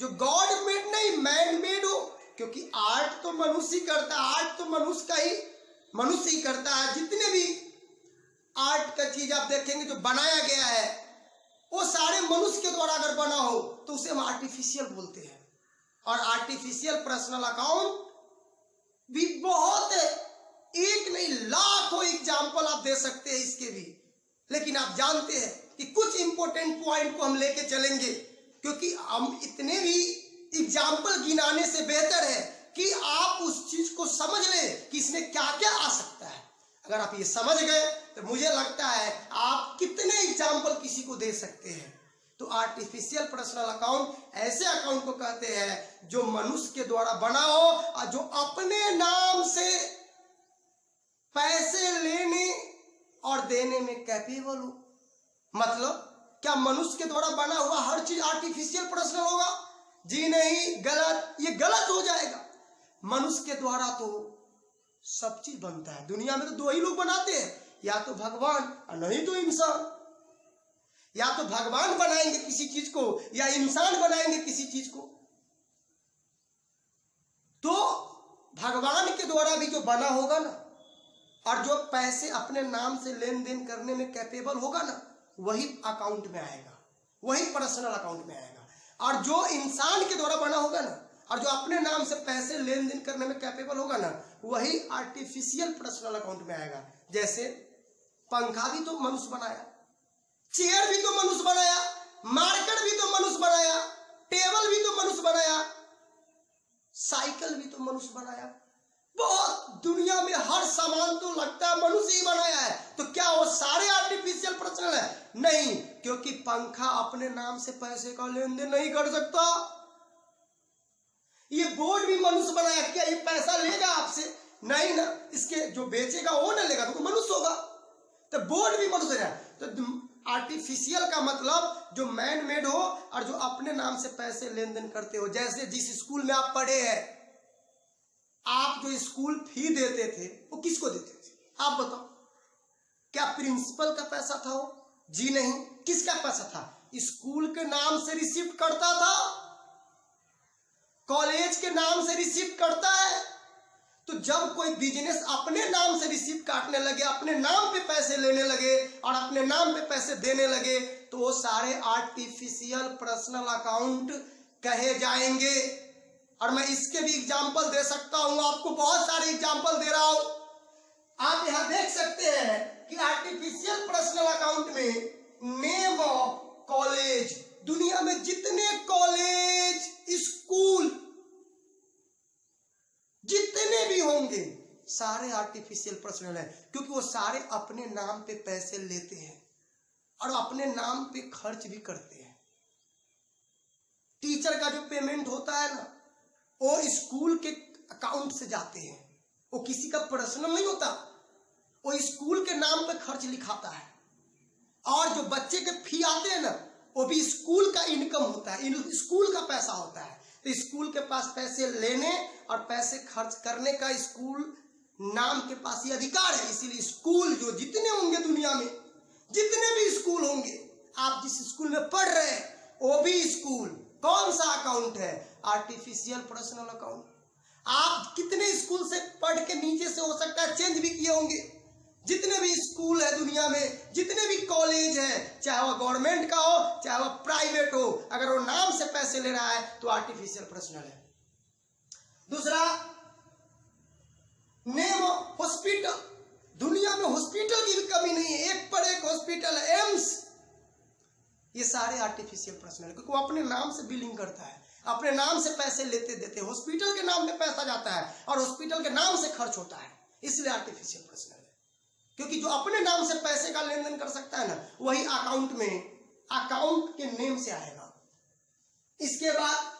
जो God made नहीं man made हो, क्योंकि आर्ट तो मनुष्य ही करता है, आर्ट तो मनुष्य ही करता है। जितने भी आर्ट का चीज आप देखेंगे जो बनाया गया है वो सारे मनुष्य के द्वारा अगर बना हो तो उसे हम आर्टिफिशियल बोलते हैं। और आर्टिफिशियल पर्सनल अकाउंट भी बहुत है, एक नहीं लाखों एग्जाम्पल आप दे सकते हैं इसके भी। लेकिन आप जानते हैं कि कुछ इंपॉर्टेंट पॉइंट को हम लेके चलेंगे, क्योंकि हम इतने भी एग्जाम्पल गिनाने से बेहतर है कि आप उस चीज को समझ लें कि इसमें क्या क्या आ सकता है। अगर आप ये समझ गए तो मुझे लगता है आप कितने एग्जाम्पल किसी को दे सकते हैं। तो आर्टिफिशियल पर्सनल अकाउंट ऐसे अकाउंट को कहते हैं जो मनुष्य के द्वारा बना हो और जो अपने नाम से पैसे लेने और देने में कैपेबल हो। मतलब क्या मनुष्य के द्वारा बना हुआ हर चीज आर्टिफिशियल पर्सनल होगा? जी नहीं, गलत, ये गलत हो जाएगा। मनुष्य के द्वारा तो सब चीज बनता है। दुनिया में तो दो ही लोग बनाते हैं, या तो भगवान और नहीं तो इंसान। या तो भगवान बनाएंगे किसी चीज को या इंसान बनाएंगे किसी चीज को। तो भगवान के द्वारा भी जो बना होगा ना और जो पैसे अपने नाम से लेन देन करने में कैपेबल होगा ना, वही अकाउंट में आएगा, वही पर्सनल अकाउंट में आएगा। और जो इंसान के द्वारा बना होगा ना और जो अपने नाम से पैसे लेन देन करने में कैपेबल होगा ना, वही आर्टिफिशियल पर्सनल अकाउंट में आएगा। जैसे पंखा भी तो मनुष्य बनाया, चेयर भी तो मनुष्य बनाया, मार्कर भी तो मनुष्य बनाया, टेबल भी तो मनुष्य बनाया, साइकिल भी तो मनुष्य बनाया। बहुत दुनिया में हर सामान तो लगता है मनुष्य ही बनाया है। तो क्या वो सारे आर्टिफिशियल पर्सनल है? नहीं, क्योंकि पंखा अपने नाम से पैसे का लेन देन नहीं कर सकता। ये बोर्ड भी मनुष्य बनाया, क्या ये पैसा लेगा आपसे? नहीं ना, इसके जो बेचेगा वो ना लेगा, तो मनुष्य होगा। तो बोर्ड भी मनुष्य है। तो आर्टिफिशियल का मतलब जो मैन मेड हो और जो अपने नाम से पैसे लेन देन करते हो। जैसे जिस स्कूल में आप पढ़े हैं, आप जो स्कूल फी देते थे वो किसको देते थे? आप बताओ। क्या प्रिंसिपल का पैसा था वो? जी नहीं। किसका पैसा था? स्कूल के नाम से रिसीव्ड करता था, कॉलेज के नाम से रिसीव्ड करता है। तो जब कोई बिजनेस अपने नाम से रिसीव्ड काटने लगे, अपने नाम पे पैसे लेने लगे और अपने नाम पे पैसे देने लगे, तो वो सारे आर्टिफिशियल पर्सनल अकाउंट कहे जाएंगे। और मैं इसके भी एग्जाम्पल दे सकता हूं, आपको बहुत सारे एग्जाम्पल दे रहा हूं। आप यहां देख सकते हैं कि आर्टिफिशियल पर्सनल अकाउंट में नेम ऑफ कॉलेज, दुनिया में जितने कॉलेज स्कूल जितने भी होंगे सारे आर्टिफिशियल पर्सनल है, क्योंकि वो सारे अपने नाम पे पैसे लेते हैं और अपने नाम पे खर्च भी करते हैं। टीचर का जो पेमेंट होता है ना, वो स्कूल के अकाउंट से जाते हैं, वो किसी का पर्सनल नहीं होता, वो स्कूल के नाम पे खर्च लिखाता है। और जो बच्चे के फी आते हैं ना, वो भी स्कूल का इनकम होता है, स्कूल का पैसा होता है। तो स्कूल के पास पैसे लेने और पैसे खर्च करने का स्कूल नाम के पास ये अधिकार है। इसीलिए स्कूल जो जितने होंगे दुनिया में, जितने भी स्कूल होंगे, आप जिस स्कूल में पढ़ रहे हैं वो भी स्कूल कौन सा अकाउंट है? Artificial personal account. आप कितने स्कूल से पढ़ के नीचे से हो सकता है चेंज भी किए होंगे। जितने भी स्कूल है दुनिया में, जितने भी कॉलेज है, चाहे वो गवर्नमेंट का हो चाहे वो प्राइवेट हो, अगर वो नाम से पैसे ले रहा है तो आर्टिफिशियल पर्सनल है। दूसरा, नेम ऑफ हॉस्पिटल। दुनिया में हॉस्पिटल की भी कमी नहीं है, एक पर एक हॉस्पिटल है, एम्स। ये सारे आर्टिफिशियल पर्सनल है, क्योंकि वो अपने नाम से बिलिंग करता है, अपने नाम से पैसे लेते देते, हॉस्पिटल के नाम पे पैसा जाता है और हॉस्पिटल के नाम से खर्च होता है, इसलिए आर्टिफिशियल पर्सनल है। क्योंकि जो अपने नाम से पैसे का लेन देन कर सकता है ना, वही अकाउंट में अकाउंट के नेम से आएगा। इसके बाद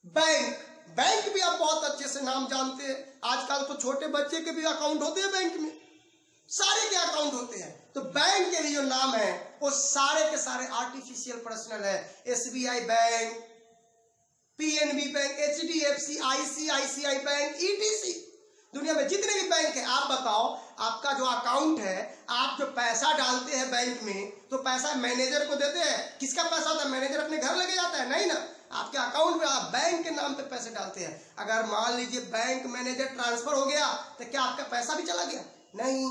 बैंक। बैंक भी आप बहुत अच्छे से नाम जानते हैं, आजकल तो छोटे बच्चे के भी अकाउंट होते हैं बैंक में, सारे के अकाउंट होते हैं। तो बैंक के भी जो नाम है वो सारे के सारे आर्टिफिशियल पर्सनल है। SBI bank, PNB bank, HDFC, ICICI bank, ETC। दुनिया में जितने भी बैंक है, आप बताओ, आपका जो अकाउंट है, आप जो पैसा डालते हैं बैंक में, तो पैसा मैनेजर को देते हैं। किसका पैसा होता है? मैनेजर अपने घर लेके जाता है? नहीं ना, आपके अकाउंट में, आप बैंक के नाम पे पैसे डालते हैं। अगर मान लीजिए बैंक मैनेजर ट्रांसफर हो गया तो क्या आपका पैसा भी चला गया? नहीं,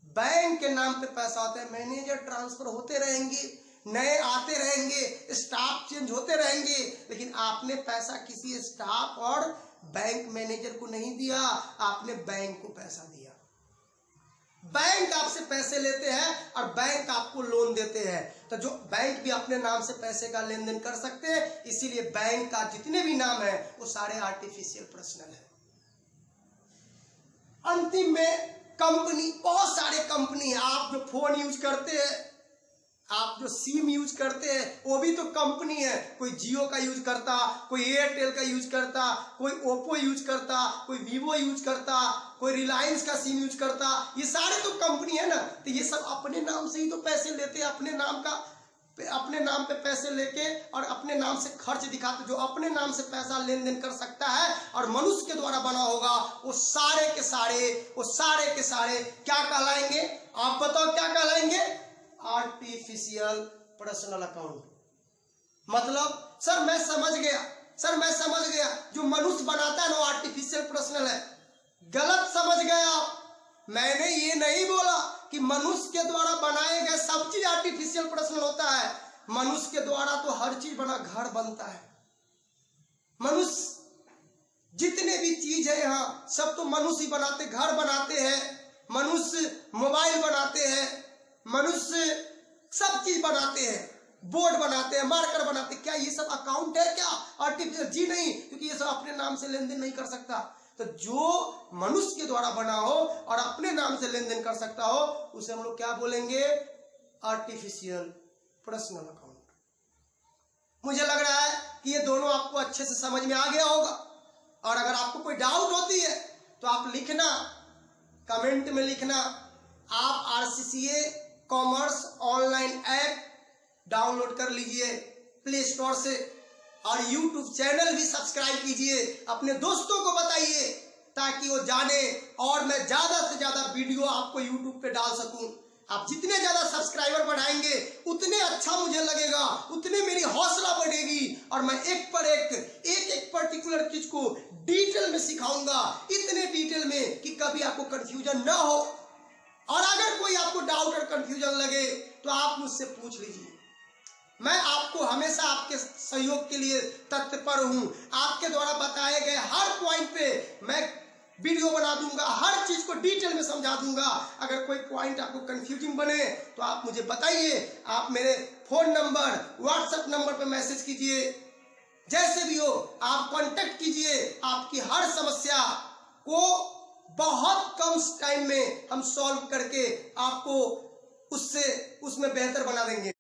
बैंक के नाम पे पैसा होता है। मैनेजर ट्रांसफर होते रहेंगे, नए आते रहेंगे, स्टाफ चेंज होते रहेंगे, लेकिन आपने पैसा किसी स्टाफ और बैंक मैनेजर को नहीं दिया, आपने बैंक को पैसा दिया। बैंक आपसे पैसे लेते हैं और बैंक आपको लोन देते हैं, तो जो बैंक भी अपने नाम से पैसे का लेन देन कर सकते हैं। इसीलिए बैंक का जितने भी नाम है वो सारे आर्टिफिशियल पर्सनल है। अंतिम में कंपनी, बहुत सारे कंपनी है। आप जो फोन यूज करते हैं, आप जो सिम यूज करते हैं, वो भी तो कंपनी है। कोई जियो का यूज करता, कोई एयरटेल का यूज करता, कोई ओप्पो यूज करता, कोई वीवो यूज करता, कोई रिलायंस का सिम यूज करता। ये सारे तो कंपनी है ना। तो ये सब अपने नाम से ही तो पैसे लेते हैं, अपने नाम पे पैसे लेके और अपने नाम से खर्च दिखाते। जो अपने नाम से पैसा लेन देन कर सकता है और मनुष्य के द्वारा बना होगा, वो सारे के सारे क्या कहलाएंगे? आप बताओ क्या कहलाएंगे? Artificial personal account. मतलब सर मैं समझ गया, जो मनुष्य बनाता है ना आर्टिफिशियल पर्सनल है। गलत समझ गए आप। मैंने ये नहीं बोला कि मनुष्य के द्वारा बनाए गए सब चीज आर्टिफिशियल पर्सनल होता है। मनुष्य के द्वारा तो हर चीज बना, घर बनता है। मनुष्य जितने भी चीज है यहाँ सब तो मनुष्य ही बनाते। घर बनाते हैं मनुष्य, मोबाइल बनाते हैं मनुष्य, सब चीज बनाते हैं, बोर्ड बनाते हैं, मार्कर बनाते हैं। क्या ये सब अकाउंट है क्या आर्टिफिशियल? जी नहीं, क्योंकि ये सब अपने नाम से लेन देन नहीं कर सकता। तो जो मनुष्य के द्वारा बना हो और अपने नाम से लेन देन कर सकता हो, उसे हम लोग क्या बोलेंगे? Artificial personal account. मुझे लग रहा है कि ये दोनों आपको अच्छे से समझ में आ गया होगा। और अगर आपको कोई डाउट होती है तो आप लिखना, कमेंट में लिखना। आप RCCA commerce online app download कर लीजिए प्ले स्टोर से, और YouTube चैनल भी सब्सक्राइब कीजिए। अपने दोस्तों को बताइए ताकि वो जाने और मैं ज्यादा से ज्यादा वीडियो आपको YouTube पे डाल सकूं। आप जितने ज्यादा सब्सक्राइबर बढ़ाएंगे उतने अच्छा मुझे लगेगा, उतने मेरी हौसला बढ़ेगी और मैं एक पर्टिकुलर चीज को डिटेल में सिखाऊंगा, इतने डिटेल में कि कभी आपको कंफ्यूजन ना हो। और अगर कोई आपको डाउट और कंफ्यूजन लगे तो आप मुझसे पूछ लीजिए। मैं आपको हमेशा आपके सहयोग के लिए तत्पर हूं। आपके द्वारा बताए गए हर पॉइंट पे मैं वीडियो बना दूंगा, हर चीज को डिटेल में समझा दूंगा। अगर कोई पॉइंट आपको कंफ्यूजिंग बने तो आप मुझे बताइए। आप मेरे फोन नंबर, व्हाट्सएप नंबर पे मैसेज कीजिए, जैसे भी हो आप कांटेक्ट कीजिए। आपकी हर समस्या को बहुत कम टाइम में हम सॉल्व करके आपको उसमें बेहतर बना देंगे।